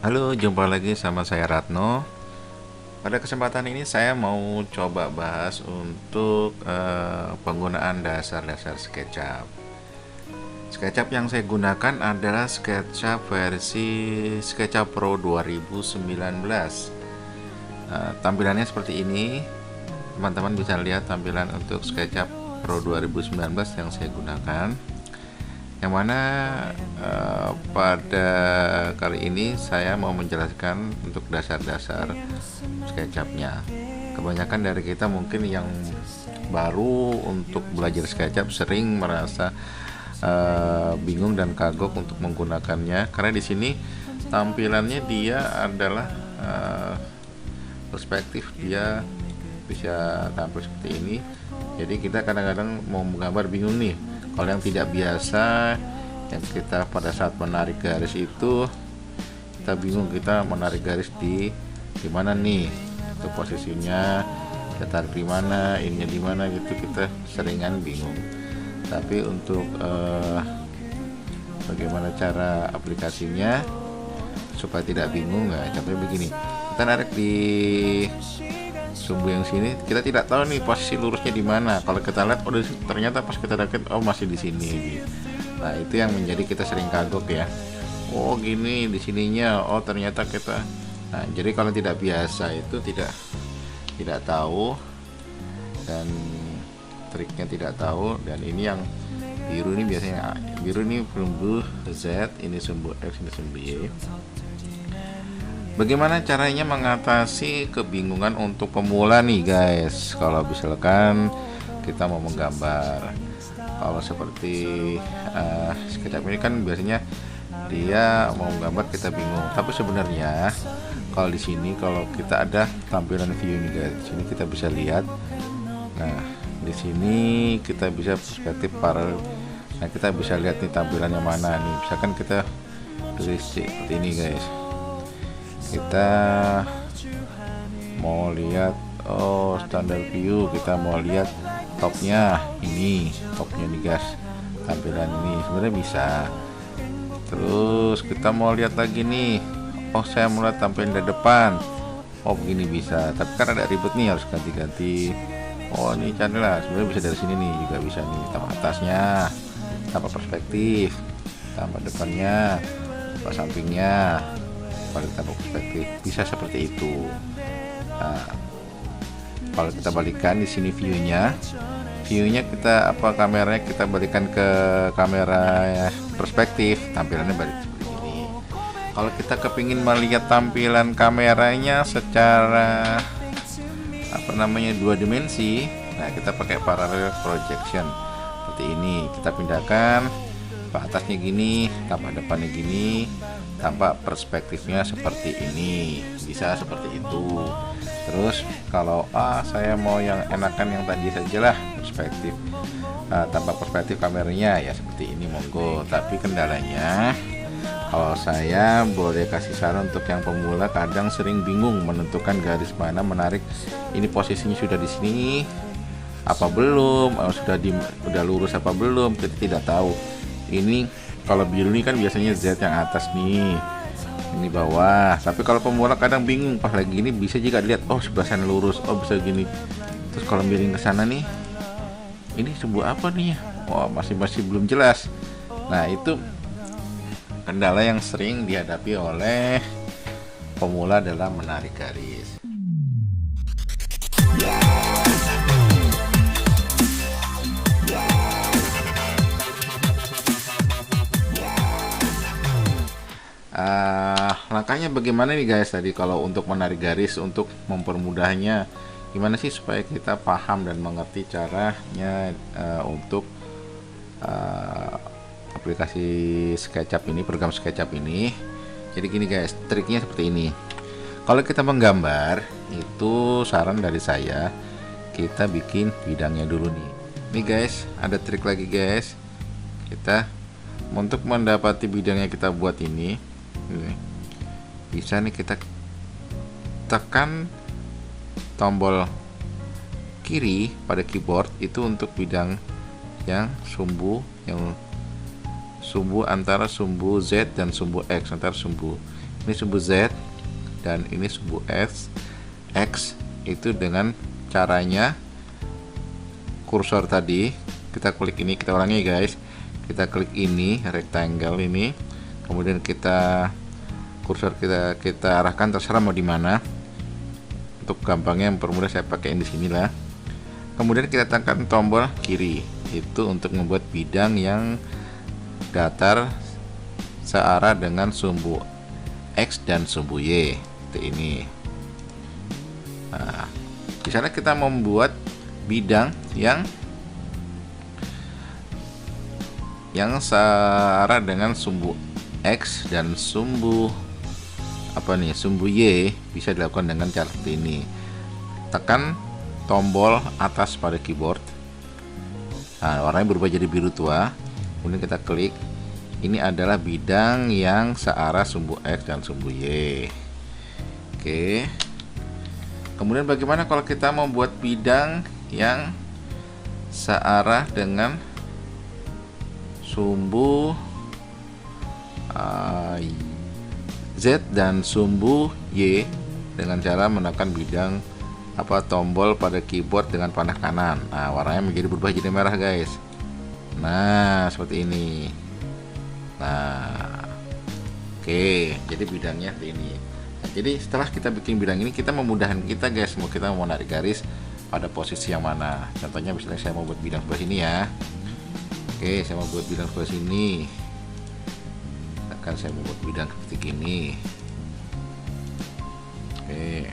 Halo, jumpa lagi sama saya Ratno. Pada kesempatan ini saya mau coba bahas untuk penggunaan dasar-dasar SketchUp. SketchUp yang saya gunakan adalah SketchUp versi SketchUp Pro 2019. Tampilannya seperti ini. Teman-teman bisa lihat tampilan untuk SketchUp Pro 2019 yang saya gunakan. Yang mana pada kali ini saya mau menjelaskan untuk dasar-dasar SketchUp-nya. Kebanyakan dari kita mungkin yang baru untuk belajar SketchUp sering merasa bingung dan kagok untuk menggunakannya, karena di sini tampilannya dia adalah perspektif, dia bisa tampil seperti ini. Jadi kita kadang-kadang mau menggambar bingung nih. Kalau yang tidak biasa, yang kita pada saat menarik garis itu kita bingung, kita menarik garis di mana nih, itu posisinya kita tarik di mana, ininya di mana gitu, kita seringan bingung. Tapi untuk bagaimana cara aplikasinya supaya tidak bingung, nggak contohnya begini, kita narik di sumbu yang sini, kita tidak tahu nih posisi lurusnya di mana. Kalau kita lihat, oh ternyata pas kita deket, oh masih di sini gitu. Nah itu yang menjadi kita sering kagok ya. Oh gini di sininya, oh ternyata kita. Nah jadi kalau tidak biasa itu tidak tahu, dan triknya tidak tahu. Dan ini yang biru ini biasanya, biru ini sumbu Z, ini sumbu X, ini sumbu Y. Bagaimana caranya mengatasi kebingungan untuk pemula nih guys, kalau misalkan kita mau menggambar. Kalau seperti SketchUp ini kan biasanya dia mau menggambar kita bingung. Tapi sebenarnya kalau di sini, kalau kita ada tampilan view nih guys, di sini kita bisa lihat. Nah di sini kita bisa perspektif paralel. Nah kita bisa lihat nih tampilannya mana nih. Misalkan kita tulis seperti ini guys, kita mau lihat standar view, kita mau lihat topnya, ini topnya nih guys, tampilan ini sebenarnya bisa. Terus kita mau lihat lagi nih, oh saya mau lihat tampilan dari depan, oh begini bisa. Tapi kan ada ribet nih, harus ganti-ganti. Oh ini channel lah, sebenarnya bisa dari sini nih juga bisa nih, tambah atasnya, tambah perspektif, tambah depannya, tambah sampingnya, balik tambah perspektif, bisa seperti itu. Nah, kalau kita balikan di sini viewnya kita kameranya kita balikan ke kamera perspektif, tampilannya balik seperti ini. Kalau kita kepingin melihat tampilan kameranya secara dua dimensi, nah kita pakai parallel projection seperti ini. Kita pindahkan ke atasnya gini, tambah depannya gini, tampak perspektifnya seperti ini, bisa seperti itu. Terus kalau saya mau yang enakan yang tadi sajalah, perspektif tampak perspektif kameranya ya seperti ini, monggo. Tapi kendalanya, kalau saya boleh kasih saran untuk yang pemula, kadang sering bingung menentukan garis mana menarik. Ini posisinya sudah di sini apa belum, sudah lurus apa belum, kita tidak tahu. Ini kalau biru ini kan biasanya Z yang atas nih, ini bawah. Tapi kalau pemula kadang bingung, pas lagi ini bisa juga lihat, oh sebelah sana lurus, oh bisa gini. Terus kalau miring ke sana nih, ini sebuah apa nih? Oh masih belum jelas. Nah itu kendala yang sering dihadapi oleh pemula dalam menarik garis. Langkahnya bagaimana nih guys tadi, kalau untuk menarik garis, untuk mempermudahnya gimana sih supaya kita paham dan mengerti caranya untuk aplikasi SketchUp ini, program SketchUp ini. Jadi gini guys, triknya seperti ini. Kalau kita menggambar itu, saran dari saya, kita bikin bidangnya dulu nih. Nih guys, ada trik lagi guys. Kita untuk mendapati bidangnya kita buat ini, bisa nih kita tekan tombol kiri pada keyboard itu untuk bidang yang sumbu antara sumbu Z dan sumbu X, antara sumbu ini sumbu Z dan ini sumbu X. Itu dengan caranya kursor tadi kita klik ini, kita ulangi guys, kita klik ini rectangle ini, kemudian kita kursor kita arahkan, terserah mau di mana. Untuk gampangnya mempermudah saya pakai di sini lah. Kemudian kita tekan tombol kiri, itu untuk membuat bidang yang datar searah dengan sumbu X dan sumbu Y seperti ini. Nah, di sana kita membuat bidang yang searah dengan sumbu X dan sumbu sumbu Y. Bisa dilakukan dengan cara seperti ini. Tekan tombol atas pada keyboard. Nah, warnanya berubah jadi biru tua. Kemudian kita klik. Ini adalah bidang yang searah sumbu X dan sumbu Y. Oke. Kemudian bagaimana kalau kita membuat bidang yang searah dengan sumbu Z dan sumbu Y dengan cara menekan bidang tombol pada keyboard dengan panah kanan. Nah, warnanya menjadi berubah jadi merah guys. Nah, seperti ini. Nah, oke, jadi bidangnya seperti ini. Nah, jadi setelah kita bikin bidang ini, kita memudahkan kita guys, kita mau narik garis pada posisi yang mana. Contohnya misalnya saya mau buat bidang sebelah sini ya. Oke, saya mau buat bidang sebelah sini. Misalkan saya mau buat bidang seperti ini. Oke,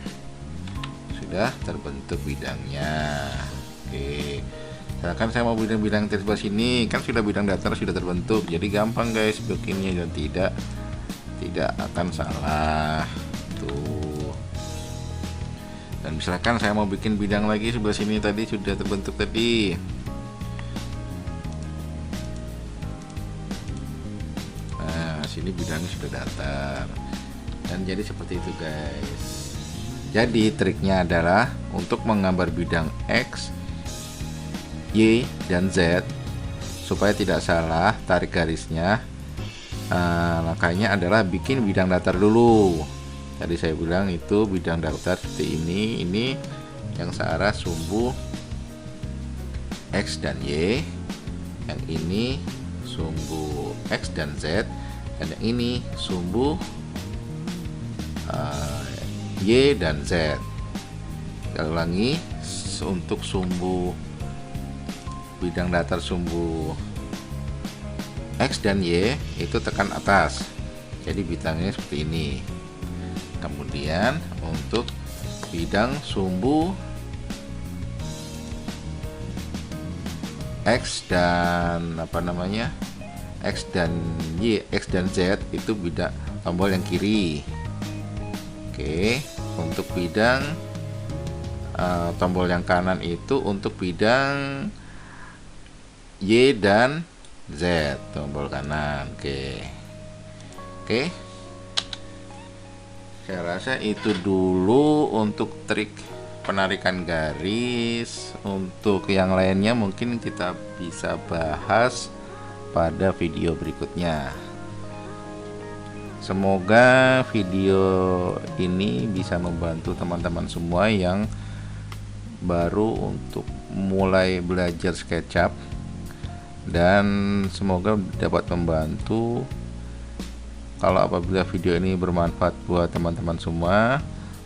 sudah terbentuk bidangnya. Oke, misalkan saya mau bidang-bidang di sebelah sini, kan sudah bidang datar sudah terbentuk, jadi gampang guys bikinnya dan tidak akan salah tuh. Dan misalkan saya mau bikin bidang lagi sebelah sini, tadi sudah terbentuk tadi. Nah, sini bidangnya sudah datar dan jadi seperti itu guys. Jadi triknya adalah untuk menggambar bidang X, Y, dan Z supaya tidak salah tarik garisnya. Makanya adalah bikin bidang datar dulu. Tadi saya bilang itu bidang datar seperti ini yang searah sumbu X dan Y, yang ini sumbu X dan Z, dan yang ini sumbu Y dan Z. Kita ulangi, untuk sumbu bidang datar sumbu X dan Y itu tekan atas, jadi bidangnya seperti ini. Kemudian untuk bidang sumbu X dan X dan Y, X dan Z itu bidang tombol yang kiri. Oke, untuk bidang tombol yang kanan itu untuk bidang Y dan Z, tombol kanan. Oke. Saya rasa itu dulu untuk trik penarikan garis. Untuk yang lainnya mungkin kita bisa bahas pada video berikutnya. Semoga video ini bisa membantu teman-teman semua yang baru untuk mulai belajar SketchUp, dan semoga dapat membantu. Kalau apabila video ini bermanfaat buat teman-teman semua,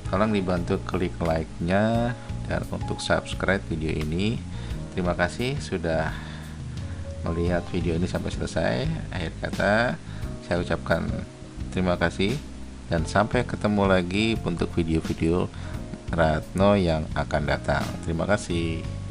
tolong dibantu klik like-nya dan untuk subscribe video ini. Terima kasih sudah melihat video ini sampai selesai. Akhir kata saya ucapkan terima kasih dan sampai ketemu lagi untuk video-video Ratno yang akan datang. Terima kasih.